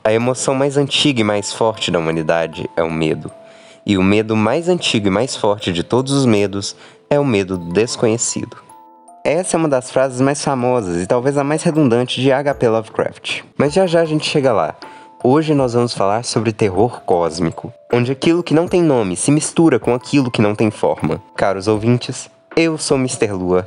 A emoção mais antiga e mais forte da humanidade é o medo. E o medo mais antigo e mais forte de todos os medos é o medo do desconhecido. Essa é uma das frases mais famosas e talvez a mais redundante de H.P. Lovecraft. Mas já a gente chega lá. Hoje nós vamos falar sobre terror cósmico, onde aquilo que não tem nome se mistura com aquilo que não tem forma. Caros ouvintes, eu sou Mr. Lua.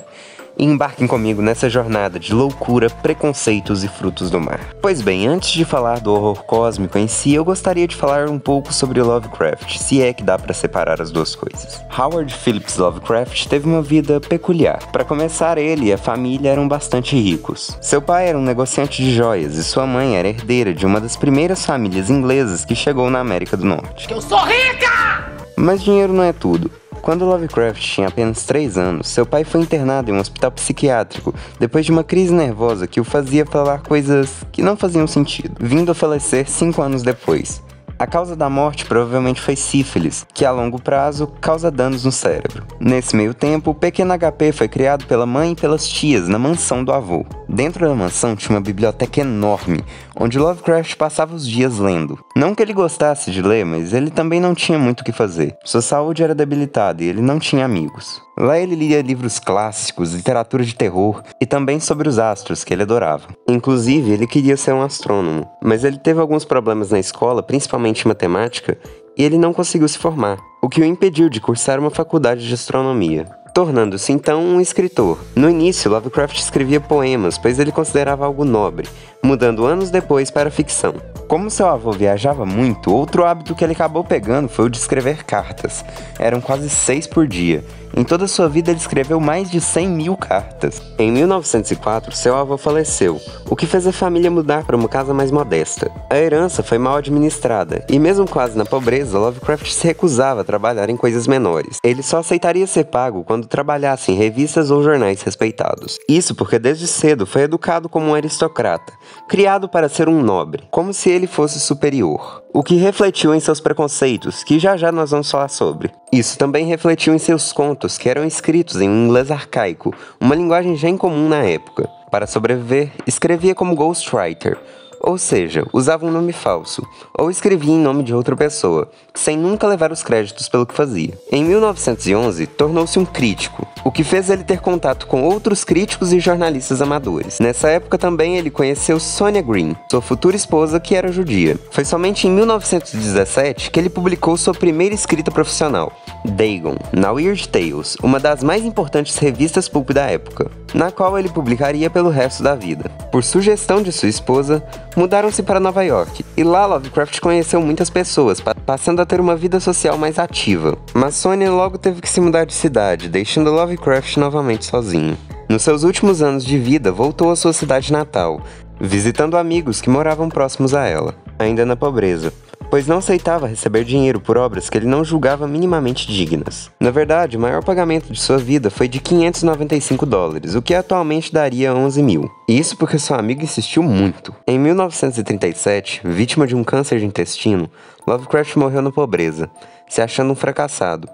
E embarquem comigo nessa jornada de loucura, preconceitos e frutos do mar. Pois bem, antes de falar do horror cósmico em si, eu gostaria de falar um pouco sobre Lovecraft, se é que dá para separar as duas coisas. Howard Phillips Lovecraft teve uma vida peculiar. Para começar, ele e a família eram bastante ricos. Seu pai era um negociante de joias e sua mãe era herdeira de uma das primeiras famílias inglesas que chegou na América do Norte. Eu sou rica! Mas dinheiro não é tudo. Quando Lovecraft tinha apenas 3 anos, seu pai foi internado em um hospital psiquiátrico depois de uma crise nervosa que o fazia falar coisas que não faziam sentido, vindo a falecer 5 anos depois. A causa da morte provavelmente foi sífilis, que a longo prazo causa danos no cérebro. Nesse meio tempo, o pequeno HP foi criado pela mãe e pelas tias na mansão do avô. Dentro da mansão tinha uma biblioteca enorme, onde Lovecraft passava os dias lendo. Não que ele gostasse de ler, mas ele também não tinha muito o que fazer. Sua saúde era debilitada e ele não tinha amigos. Lá ele lia livros clássicos, literatura de terror e também sobre os astros, que ele adorava. Inclusive, ele queria ser um astrônomo, mas ele teve alguns problemas na escola, principalmente em matemática, e ele não conseguiu se formar, o que o impediu de cursar uma faculdade de astronomia, tornando-se então um escritor. No início, Lovecraft escrevia poemas, pois ele considerava algo nobre, mudando anos depois para a ficção. Como seu avô viajava muito, outro hábito que ele acabou pegando foi o de escrever cartas. Eram quase 6 por dia. Em toda sua vida ele escreveu mais de 100.000 cartas. Em 1904, seu avô faleceu, o que fez a família mudar para uma casa mais modesta. A herança foi mal administrada, e mesmo quase na pobreza, Lovecraft se recusava a trabalhar em coisas menores. Ele só aceitaria ser pago quando trabalhasse em revistas ou jornais respeitados. Isso porque desde cedo foi educado como um aristocrata, criado para ser um nobre, como se ele fosse superior. O que refletiu em seus preconceitos, que já nós vamos falar sobre. Isso também refletiu em seus contos, que eram escritos em um inglês arcaico, uma linguagem já incomum na época. Para sobreviver, escrevia como ghostwriter, ou seja, usava um nome falso, ou escrevia em nome de outra pessoa, sem nunca levar os créditos pelo que fazia. Em 1911, tornou-se um crítico, o que fez ele ter contato com outros críticos e jornalistas amadores. Nessa época também ele conheceu Sonia Green, sua futura esposa, que era judia. Foi somente em 1917 que ele publicou sua primeira escrita profissional, Dagon, na Weird Tales, uma das mais importantes revistas pulp da época, na qual ele publicaria pelo resto da vida. Por sugestão de sua esposa, mudaram-se para Nova York, e lá Lovecraft conheceu muitas pessoas, passando a ter uma vida social mais ativa. Mas Sonia logo teve que se mudar de cidade, deixando Lovecraft novamente sozinho. Nos seus últimos anos de vida, voltou à sua cidade natal, visitando amigos que moravam próximos a ela, ainda na pobreza, pois não aceitava receber dinheiro por obras que ele não julgava minimamente dignas. Na verdade, o maior pagamento de sua vida foi de $595, o que atualmente daria 11.000. Isso porque seu amigo insistiu muito. Em 1937, vítima de um câncer de intestino, Lovecraft morreu na pobreza, se achando um fracassado,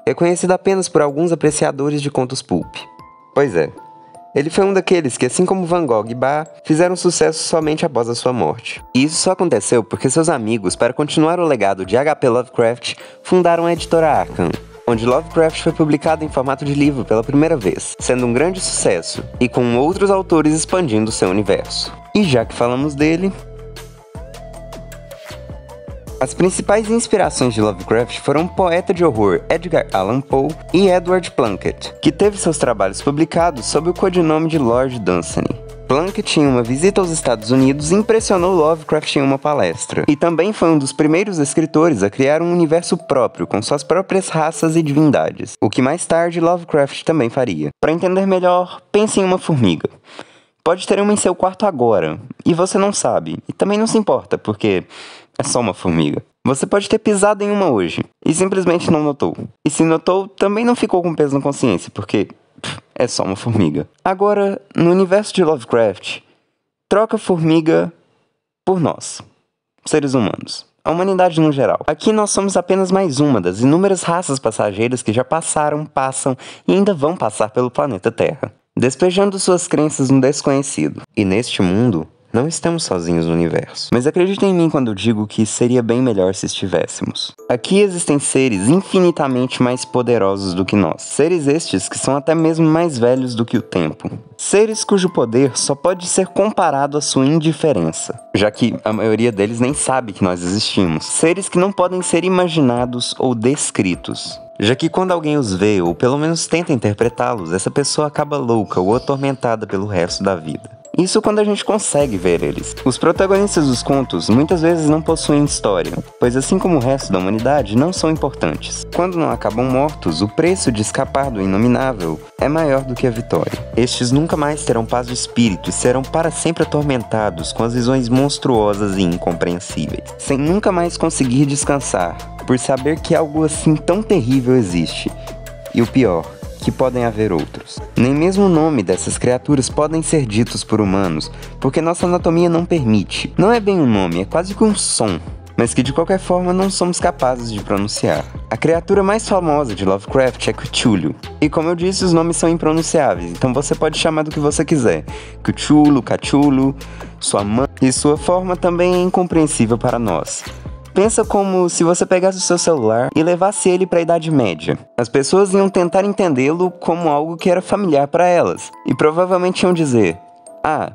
reconhecido apenas por alguns apreciadores de contos pulp. Pois é, ele foi um daqueles que, assim como Van Gogh e Bach, fizeram sucesso somente após a sua morte. E isso só aconteceu porque seus amigos, para continuar o legado de H.P. Lovecraft, fundaram a editora Arkham, onde Lovecraft foi publicado em formato de livro pela primeira vez, sendo um grande sucesso, e com outros autores expandindo seu universo. E já que falamos dele, as principais inspirações de Lovecraft foram o poeta de horror Edgar Allan Poe e Edward Plunkett, que teve seus trabalhos publicados sob o codinome de Lord Dunsany. Plunkett, em uma visita aos Estados Unidos, impressionou Lovecraft em uma palestra, e também foi um dos primeiros escritores a criar um universo próprio, com suas próprias raças e divindades, o que mais tarde Lovecraft também faria. Para entender melhor, pense em uma formiga. Pode ter uma em seu quarto agora, e você não sabe, e também não se importa, porque é só uma formiga. Você pode ter pisado em uma hoje, e simplesmente não notou. E se notou, também não ficou com peso na consciência, porque é só uma formiga. Agora, no universo de Lovecraft, troca formiga por nós, seres humanos. A humanidade no geral. Aqui nós somos apenas mais uma das inúmeras raças passageiras que já passaram, passam e ainda vão passar pelo planeta Terra, despejando suas crenças no desconhecido. E neste mundo, Não estamos sozinhos no universo. Mas acreditem em mim quando eu digo que seria bem melhor se estivéssemos. Aqui existem seres infinitamente mais poderosos do que nós. Seres estes que são até mesmo mais velhos do que o tempo. Seres cujo poder só pode ser comparado à sua indiferença, já que a maioria deles nem sabe que nós existimos. Seres que não podem ser imaginados ou descritos, já que quando alguém os vê, ou pelo menos tenta interpretá-los, essa pessoa acaba louca ou atormentada pelo resto da vida. Isso quando a gente consegue ver eles. Os protagonistas dos contos muitas vezes não possuem história, pois assim como o resto da humanidade, não são importantes. Quando não acabam mortos, o preço de escapar do inominável é maior do que a vitória. Estes nunca mais terão paz de espírito e serão para sempre atormentados com as visões monstruosas e incompreensíveis, sem nunca mais conseguir descansar, por saber que algo assim tão terrível existe. E o pior, que podem haver outros. Nem mesmo o nome dessas criaturas podem ser ditos por humanos, porque nossa anatomia não permite. Não é bem um nome, é quase que um som, mas que de qualquer forma não somos capazes de pronunciar. A criatura mais famosa de Lovecraft é Cthulhu, e como eu disse, os nomes são impronunciáveis, então você pode chamar do que você quiser. Cthulhu, Cthulhu, sua mãe, e sua forma também é incompreensível para nós. Pensa como se você pegasse o seu celular e levasse ele para a Idade Média. As pessoas iam tentar entendê-lo como algo que era familiar para elas, e provavelmente iam dizer: ah,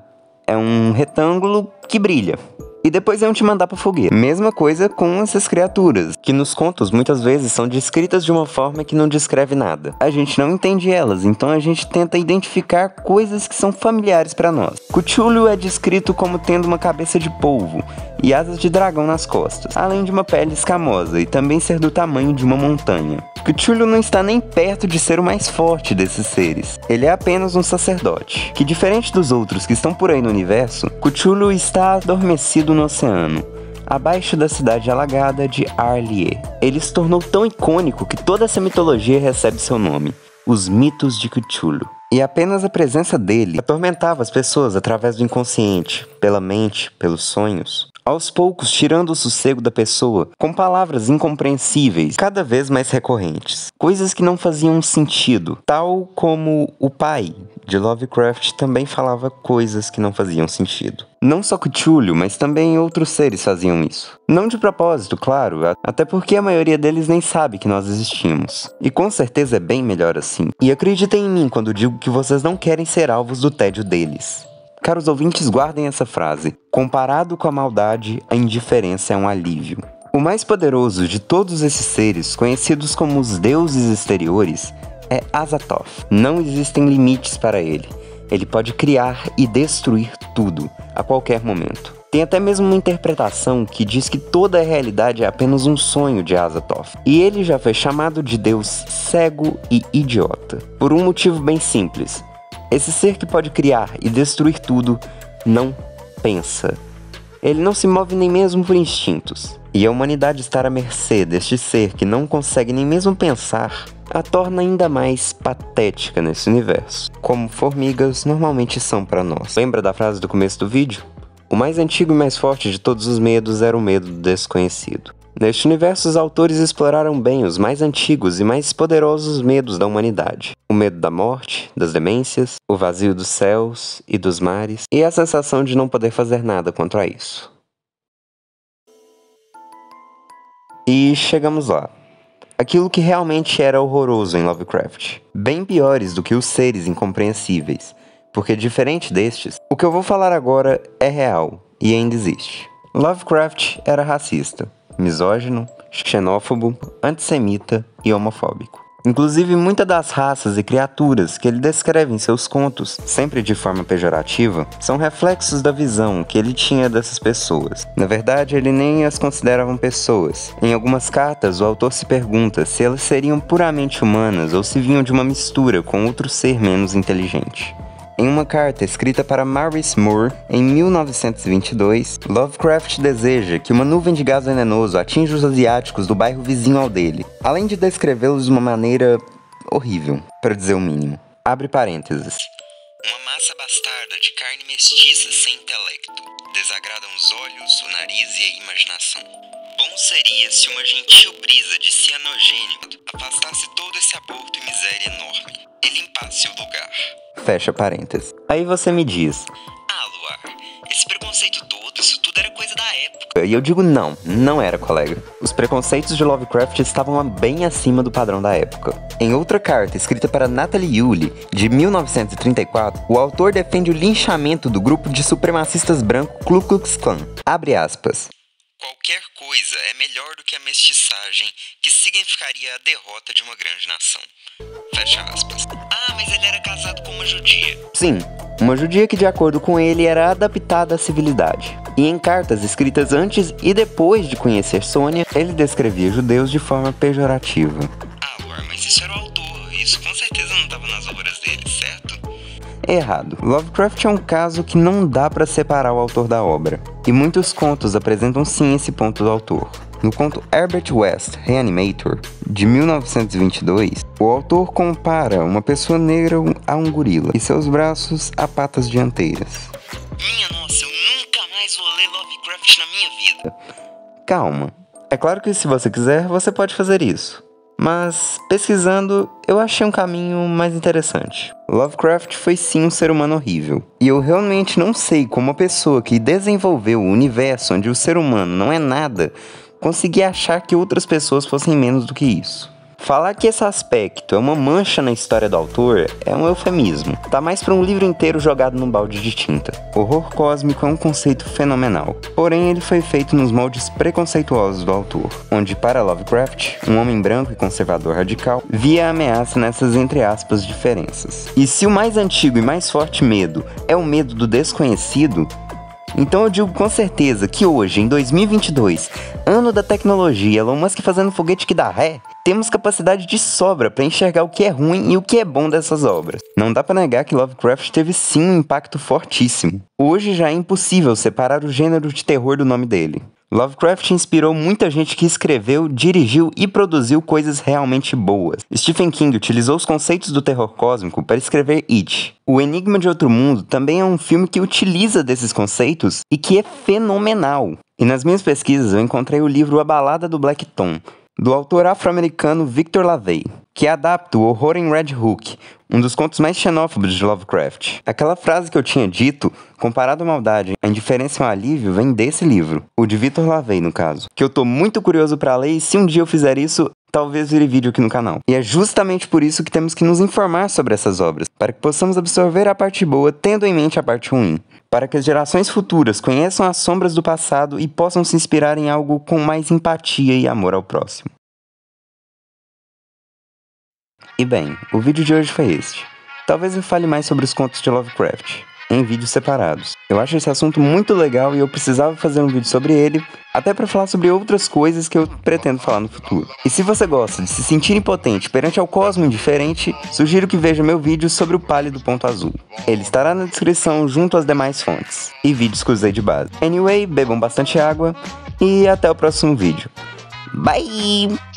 é um retângulo que brilha. E depois iam te mandar pra fogueira. Mesma coisa com essas criaturas, que nos contos muitas vezes são descritas de uma forma que não descreve nada. A gente não entende elas, então a gente tenta identificar coisas que são familiares pra nós. Cthulhu é descrito como tendo uma cabeça de polvo e asas de dragão nas costas, além de uma pele escamosa e também ser do tamanho de uma montanha. Cthulhu não está nem perto de ser o mais forte desses seres. Ele é apenas um sacerdote, que diferente dos outros que estão por aí no universo, Cthulhu está adormecido no oceano, abaixo da cidade alagada de Arlie. Ele se tornou tão icônico que toda essa mitologia recebe seu nome, os mitos de Cthulhu. E apenas a presença dele atormentava as pessoas através do inconsciente, pela mente, pelos sonhos, aos poucos tirando o sossego da pessoa com palavras incompreensíveis, cada vez mais recorrentes. Coisas que não faziam sentido, tal como o pai de Lovecraft também falava coisas que não faziam sentido. Não só Cthulhu, mas também outros seres faziam isso. Não de propósito, claro, até porque a maioria deles nem sabe que nós existimos. E com certeza é bem melhor assim. E acreditem em mim quando digo que vocês não querem ser alvos do tédio deles. Caros ouvintes, guardem essa frase. Comparado com a maldade, a indiferença é um alívio. O mais poderoso de todos esses seres, conhecidos como os deuses exteriores, é Azathoth. Não existem limites para ele. Ele pode criar e destruir tudo, a qualquer momento. Tem até mesmo uma interpretação que diz que toda a realidade é apenas um sonho de Azathoth. E ele já foi chamado de Deus cego e idiota. Por um motivo bem simples. Esse ser que pode criar e destruir tudo não pensa. Ele não se move nem mesmo por instintos. E a humanidade estar à mercê deste ser que não consegue nem mesmo pensar a torna ainda mais patética nesse universo, como formigas normalmente são para nós. Lembra da frase do começo do vídeo? O mais antigo e mais forte de todos os medos era o medo do desconhecido. Neste universo, os autores exploraram bem os mais antigos e mais poderosos medos da humanidade. O medo da morte, das demências, o vazio dos céus e dos mares, e a sensação de não poder fazer nada contra isso. E chegamos lá. Aquilo que realmente era horroroso em Lovecraft. Bem piores do que os seres incompreensíveis. Porque diferente destes, o que eu vou falar agora é real e ainda existe. Lovecraft era racista, misógino, xenófobo, antissemita e homofóbico. Inclusive, muitas das raças e criaturas que ele descreve em seus contos, sempre de forma pejorativa, são reflexos da visão que ele tinha dessas pessoas. Na verdade, ele nem as considerava pessoas. Em algumas cartas, o autor se pergunta se elas seriam puramente humanas ou se vinham de uma mistura com outro ser menos inteligente. Em uma carta escrita para Maurice Moore, em 1922, Lovecraft deseja que uma nuvem de gás venenoso atinja os asiáticos do bairro vizinho ao dele, além de descrevê-los de uma maneira horrível, para dizer o mínimo. Abre parênteses. Uma massa bastarda de carne mestiça sem intelecto. Desagradam os olhos, o nariz e a imaginação. Bom seria se uma gentil brisa de cianogênio afastasse todo esse aborto e miséria enorme e limpasse o lugar. Fecha parênteses. Aí você me diz: Luar, esse preconceito preconceito todo, isso tudo era coisa da época. E eu digo não era, colega. Os preconceitos de Lovecraft estavam bem acima do padrão da época. Em outra carta, escrita para Natalie Yulee, de 1934, o autor defende o linchamento do grupo de supremacistas brancos Ku Klux Klan. Abre aspas. Qualquer coisa é melhor do que a mestiçagem, que significaria a derrota de uma grande nação. Fecha aspas. Ah, mas ele era casado com uma judia. Sim, uma judia que, de acordo com ele, era adaptada à civilidade. E em cartas escritas antes e depois de conhecer Sônia, ele descrevia judeus de forma pejorativa. Ah, Lore, mas isso era o autor. Isso com certeza não estava nas obras dele, certo? Errado. Lovecraft é um caso que não dá para separar o autor da obra. E muitos contos apresentam sim esse ponto do autor. No conto Herbert West, Reanimator, de 1922, o autor compara uma pessoa negra a um gorila e seus braços a patas dianteiras. Minha nossa, eu nunca mais vou ler Lovecraft na minha vida. Calma. É claro que se você quiser, você pode fazer isso. Mas, pesquisando, eu achei um caminho mais interessante. Lovecraft foi sim um ser humano horrível. E eu realmente não sei como uma pessoa que desenvolveu o universo onde o ser humano não é nada, conseguia achar que outras pessoas fossem menos do que isso. Falar que esse aspecto é uma mancha na história do autor é um eufemismo. Tá mais pra um livro inteiro jogado num balde de tinta. Horror cósmico é um conceito fenomenal. Porém, ele foi feito nos moldes preconceituosos do autor, onde, para Lovecraft, um homem branco e conservador radical via a ameaça nessas, entre aspas, diferenças. E se o mais antigo e mais forte medo é o medo do desconhecido, então eu digo com certeza que hoje, em 2022, ano da tecnologia, Elon Musk fazendo foguete que dá ré, temos capacidade de sobra para enxergar o que é ruim e o que é bom dessas obras. Não dá para negar que Lovecraft teve sim um impacto fortíssimo. Hoje já é impossível separar o gênero de terror do nome dele. Lovecraft inspirou muita gente que escreveu, dirigiu e produziu coisas realmente boas. Stephen King utilizou os conceitos do terror cósmico para escrever It. O Enigma de Outro Mundo também é um filme que utiliza desses conceitos e que é fenomenal. E nas minhas pesquisas eu encontrei o livro A Balada do Black Tom, do autor afro-americano Victor LaVey, que adapta o horror em Red Hook, um dos contos mais xenófobos de Lovecraft. Aquela frase que eu tinha dito, comparado à maldade, a indiferença é um alívio, vem desse livro, o de Victor LaVey, no caso, que eu tô muito curioso pra ler e se um dia eu fizer isso, talvez vire vídeo aqui no canal. E é justamente por isso que temos que nos informar sobre essas obras, para que possamos absorver a parte boa, tendo em mente a parte ruim, para que as gerações futuras conheçam as sombras do passado e possam se inspirar em algo com mais empatia e amor ao próximo. E bem, o vídeo de hoje foi este. Talvez eu fale mais sobre os contos de Lovecraft, em vídeos separados. Eu acho esse assunto muito legal e eu precisava fazer um vídeo sobre ele, até para falar sobre outras coisas que eu pretendo falar no futuro. E se você gosta de se sentir impotente perante ao cosmo indiferente, sugiro que veja meu vídeo sobre o pálido ponto azul. Ele estará na descrição junto às demais fontes, e vídeos que usei de base. Anyway, bebam bastante água, e até o próximo vídeo. Bye!